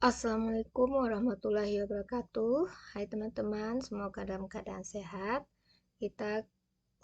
Assalamualaikum warahmatullahi wabarakatuh. Hai teman-teman, semoga dalam keadaan sehat. Kita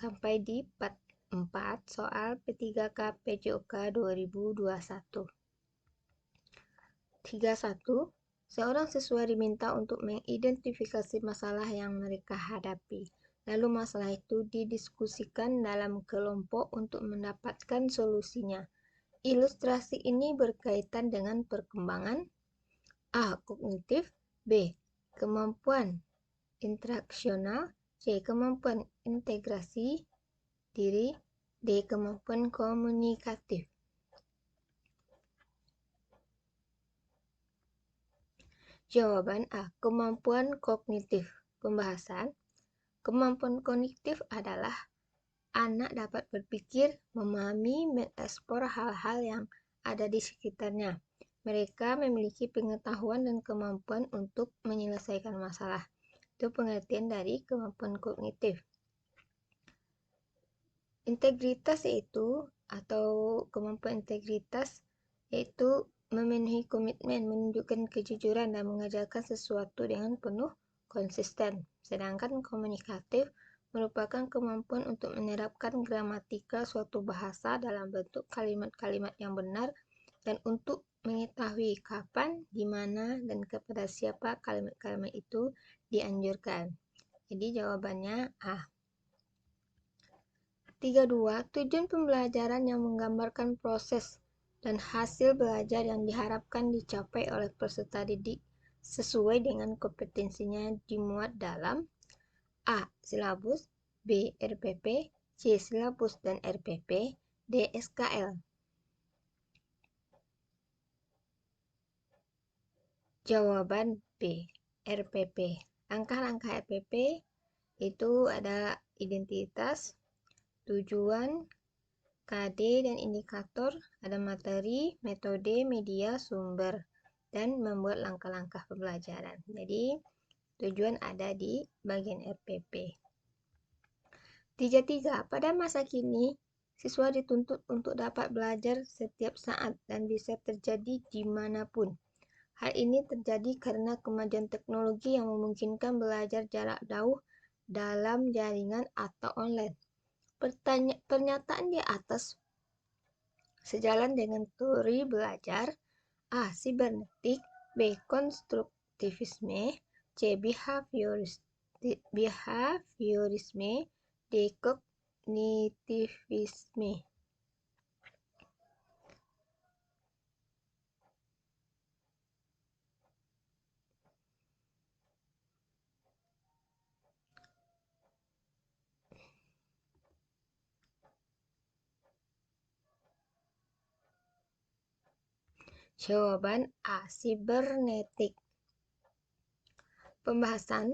sampai di part 4 soal P3K PJOK 2021. 31. Seorang siswa diminta untuk mengidentifikasi masalah yang mereka hadapi. Lalu masalah itu didiskusikan dalam kelompok untuk mendapatkan solusinya. Ilustrasi ini berkaitan dengan perkembangan A. Kognitif, B. Kemampuan interaksional, C. Kemampuan integrasi diri, D. Kemampuan komunikatif. Jawaban A. Kemampuan kognitif. Pembahasan. Kemampuan kognitif adalah anak dapat berpikir, memahami, mengeksplor hal-hal yang ada di sekitarnya. Mereka memiliki pengetahuan dan kemampuan untuk menyelesaikan masalah. Itu pengertian dari kemampuan kognitif. Integritas kemampuan integritas yaitu memenuhi komitmen, menunjukkan kejujuran dan mengajarkan sesuatu dengan penuh konsisten. Sedangkan komunikatif merupakan kemampuan untuk menerapkan gramatikal suatu bahasa dalam bentuk kalimat-kalimat yang benar dan untuk mengetahui kapan, di mana, dan kepada siapa kalimat-kalimat itu dianjurkan. Jadi jawabannya A. 32. Tujuan pembelajaran yang menggambarkan proses dan hasil belajar yang diharapkan dicapai oleh peserta didik sesuai dengan kompetensinya dimuat dalam A. Silabus, B. RPP, C. Silabus dan RPP, D. SKL. Jawaban B. RPP. Langkah-langkah RPP itu ada identitas, tujuan, KD dan indikator, ada materi, metode, media, sumber, dan membuat langkah-langkah pembelajaran. Jadi, tujuan ada di bagian RPP. 33. Pada masa kini, siswa dituntut untuk dapat belajar setiap saat dan bisa terjadi dimanapun. Hal ini terjadi karena kemajuan teknologi yang memungkinkan belajar jarak jauh dalam jaringan atau online. Pernyataan di atas sejalan dengan teori belajar A. Sibernetik, B. Konstruktivisme, C. Behaviorisme, D. Kognitivisme. Jawaban A. Sibernetik. Pembahasan.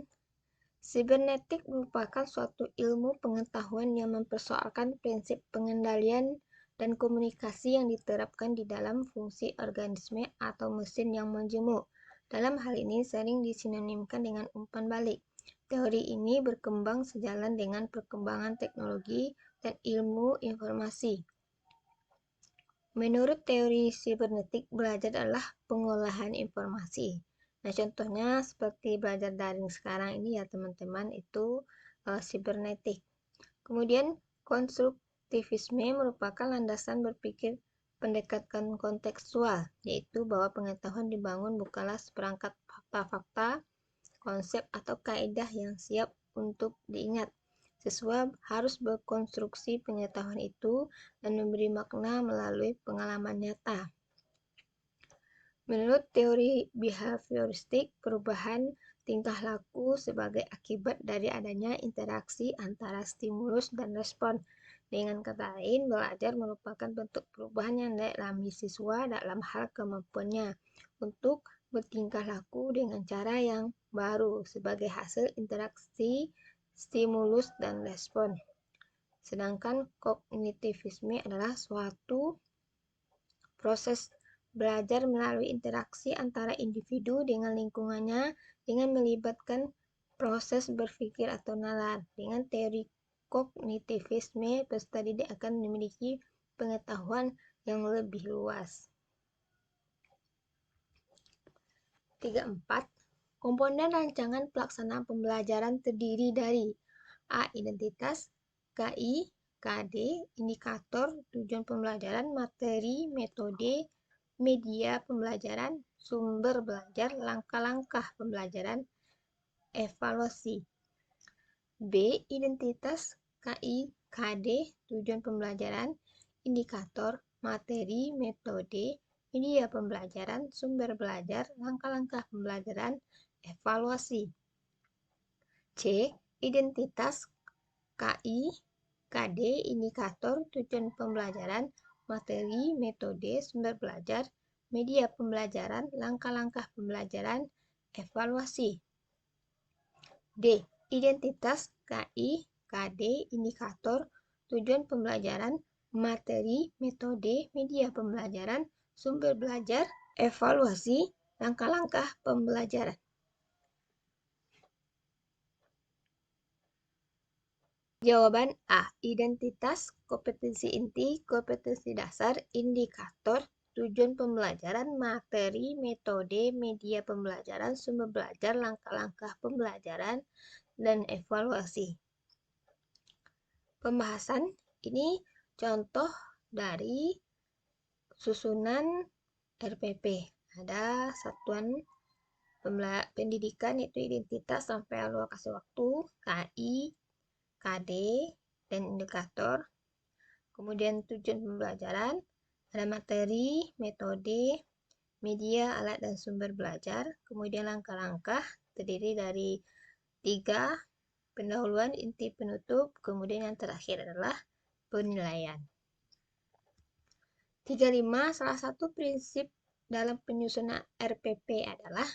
Sibernetik merupakan suatu ilmu pengetahuan yang mempersoalkan prinsip pengendalian dan komunikasi yang diterapkan di dalam fungsi organisme atau mesin yang menjemuk. Dalam hal ini sering disinonimkan dengan umpan balik. Teori ini berkembang sejalan dengan perkembangan teknologi dan ilmu informasi. Menurut teori sibernetik, belajar adalah pengolahan informasi. Nah, contohnya seperti belajar daring sekarang ini ya teman-teman, itu sibernetik. Kemudian, konstruktivisme merupakan landasan berpikir pendekatan kontekstual, yaitu bahwa pengetahuan dibangun bukanlah seperangkat fakta-fakta, konsep atau kaidah yang siap untuk diingat. Siswa harus berkonstruksi pengetahuan itu dan memberi makna melalui pengalaman nyata. Menurut teori behavioristik, perubahan tingkah laku sebagai akibat dari adanya interaksi antara stimulus dan respon. Dengan kata lain, belajar merupakan bentuk perubahan yang dialami siswa dalam hal kemampuannya untuk bertingkah laku dengan cara yang baru sebagai hasil interaksi stimulus dan respon. Sedangkan kognitivisme adalah suatu proses belajar melalui interaksi antara individu dengan lingkungannya dengan melibatkan proses berpikir atau nalar. Dengan teori kognitivisme, peserta didik akan memiliki pengetahuan yang lebih luas. 34. Komponen rancangan pelaksanaan pembelajaran terdiri dari A. Identitas, KI, KD, indikator, tujuan pembelajaran, materi, metode, media pembelajaran, sumber belajar, langkah-langkah pembelajaran, evaluasi. B. Identitas, KI, KD, tujuan pembelajaran, indikator, materi, metode, media pembelajaran, sumber belajar, langkah-langkah pembelajaran, evaluasi. C. Identitas, KI, KD, indikator, tujuan pembelajaran, materi, metode, sumber belajar, media pembelajaran, langkah-langkah pembelajaran, evaluasi. D. Identitas, KI, KD, indikator, tujuan pembelajaran, materi, metode, media pembelajaran, sumber belajar, evaluasi, langkah-langkah pembelajaran. Jawaban A. Identitas, kompetensi inti, kompetensi dasar, indikator, tujuan pembelajaran, materi, metode, media pembelajaran, sumber belajar, langkah-langkah pembelajaran, dan evaluasi. Pembahasan ini contoh dari susunan RPP. Ada satuan pendidikan yaitu identitas sampai alokasi waktu, KI, KD, dan indikator. Kemudian tujuan pembelajaran, ada materi, metode, media, alat, dan sumber belajar. Kemudian langkah-langkah terdiri dari 3, pendahuluan, inti, penutup. Kemudian yang terakhir adalah penilaian. 35. Salah satu prinsip dalam penyusunan RPP adalah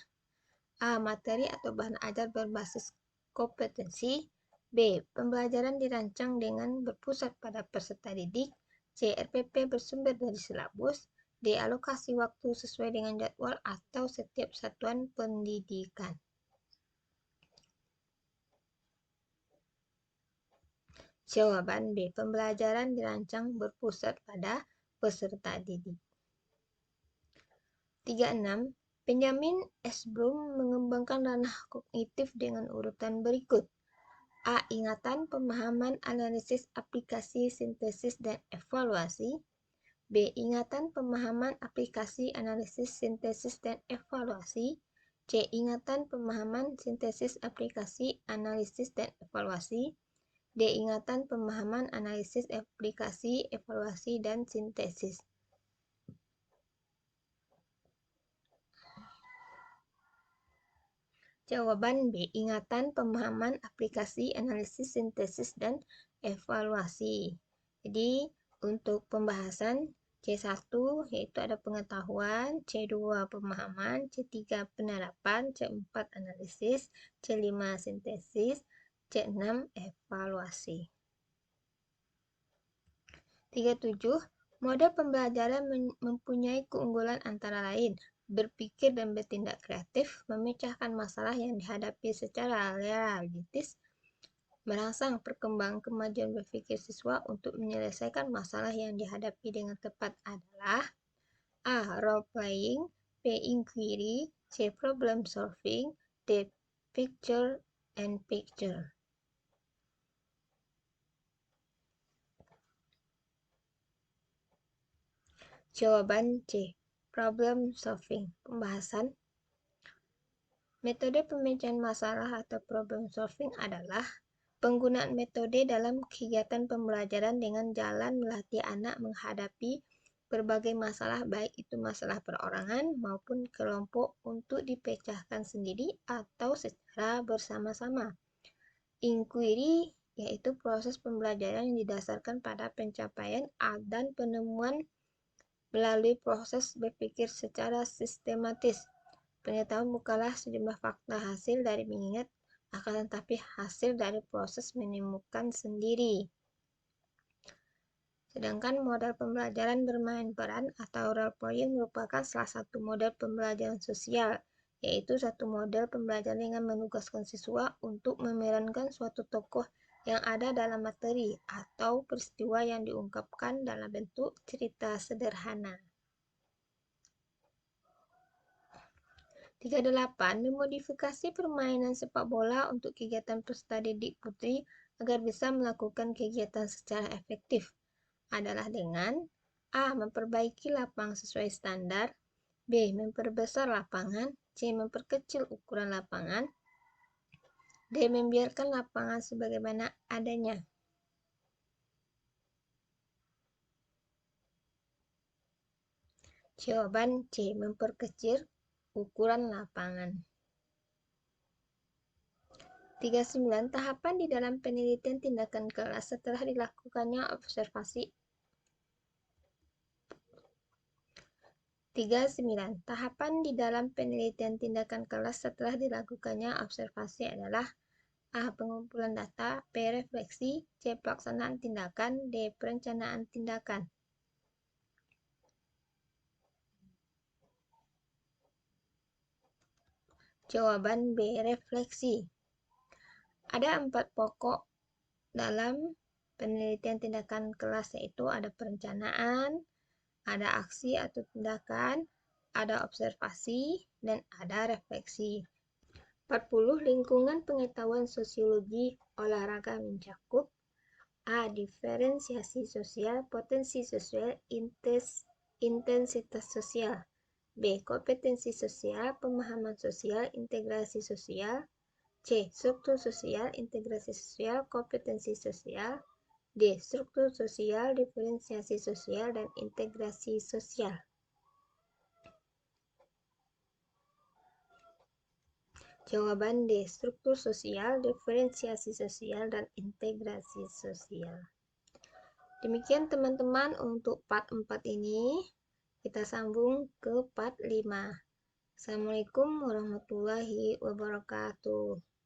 A. Materi atau bahan ajar berbasis kompetensi. B. Pembelajaran dirancang dengan berpusat pada peserta didik. C. RPP bersumber dari silabus. D. Alokasi waktu sesuai dengan jadwal atau setiap satuan pendidikan. Jawaban B. Pembelajaran dirancang berpusat pada peserta didik. 36. Benjamin S. Bloom mengembangkan ranah kognitif dengan urutan berikut. A. Ingatan, pemahaman, analisis, aplikasi, sintesis, dan evaluasi. B. Ingatan, pemahaman, aplikasi, analisis, sintesis, dan evaluasi. C. Ingatan, pemahaman, sintesis, aplikasi, analisis, dan evaluasi. D. Ingatan, pemahaman, analisis, aplikasi, evaluasi, dan sintesis. Jawaban B. Ingatan, pemahaman, aplikasi, analisis, sintesis, dan evaluasi. Jadi, untuk pembahasan C1 yaitu ada pengetahuan, C2 pemahaman, C3 penerapan, C4 analisis, C5 sintesis, C6 evaluasi. 37. Model pembelajaran mempunyai keunggulan antara lain berpikir dan bertindak kreatif, memecahkan masalah yang dihadapi secara realistis, merangsang perkembangan kemajuan berpikir siswa untuk menyelesaikan masalah yang dihadapi dengan tepat adalah A. Role playing, B. Inquiry, C. Problem solving, D. Picture and picture. Jawaban C. Problem solving. Pembahasan. Metode pemecahan masalah atau problem solving adalah penggunaan metode dalam kegiatan pembelajaran dengan jalan melatih anak menghadapi berbagai masalah, baik itu masalah perorangan maupun kelompok, untuk dipecahkan sendiri atau secara bersama-sama. Inquiry yaitu proses pembelajaran yang didasarkan pada pencapaian dan penemuan melalui proses berpikir secara sistematis. Pengetahuan bukanlah sejumlah fakta hasil dari mengingat, akan tetapi hasil dari proses menemukan sendiri. Sedangkan model pembelajaran bermain peran atau role playing merupakan salah satu model pembelajaran sosial, yaitu satu model pembelajaran dengan menugaskan siswa untuk memerankan suatu tokoh yang ada dalam materi atau peristiwa yang diungkapkan dalam bentuk cerita sederhana. 38. Memodifikasi permainan sepak bola untuk kegiatan peserta didik putri agar bisa melakukan kegiatan secara efektif adalah dengan A. Memperbaiki lapangan sesuai standar, B. Memperbesar lapangan, C. Memperkecil ukuran lapangan, D. Membiarkan lapangan sebagaimana adanya. Jawaban C. Memperkecil ukuran lapangan. 39. Tahapan di dalam penelitian tindakan kelas setelah dilakukannya observasi. 39. Tahapan di dalam penelitian tindakan kelas setelah dilakukannya observasi adalah A. Pengumpulan data, B. Refleksi, C. Pelaksanaan tindakan, D. Perencanaan tindakan. Jawaban B. Refleksi. Ada 4 pokok dalam penelitian tindakan kelas, yaitu ada perencanaan, ada aksi atau tindakan, ada observasi, dan ada refleksi. 40. Lingkungan pengetahuan sosiologi olahraga mencakup A. Diferensiasi sosial, potensi sosial, intensitas sosial. B. Kompetensi sosial, pemahaman sosial, integrasi sosial. C. Struktur sosial, integrasi sosial, kompetensi sosial. D. Struktur sosial, diferensiasi sosial, dan integrasi sosial. Jawaban D. Struktur sosial, diferensiasi sosial, dan integrasi sosial. Demikian teman-teman untuk part 4 ini. Kita sambung ke part 5. Assalamualaikum warahmatullahi wabarakatuh.